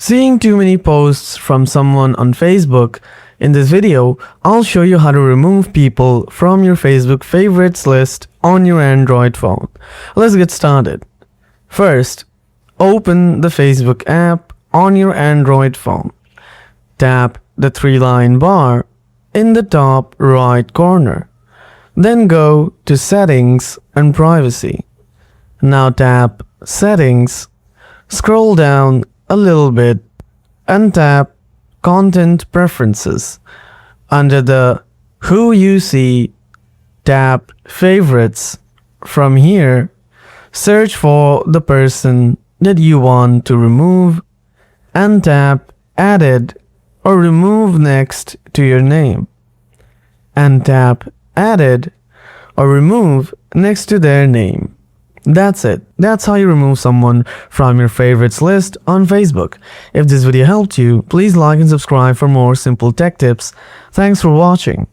Seeing too many posts from someone on Facebook, in this video, I'll show you how to remove people from your Facebook favorites list on your Android phone. Let's get started. First, open the Facebook app on your Android phone. Tap the three-line bar in the top right corner. Then go to Settings and Privacy. Now tap Settings, scroll down a little bit and tap Content Preferences. Under the Who You See, tap Favorites. From here, search for the person that you want to remove and tap Added or Remove next to your name. And tap Added or Remove next to their name. That's it. That's how you remove someone from your favorites list on Facebook. If this video helped you, please like and subscribe for more simple tech tips. Thanks for watching.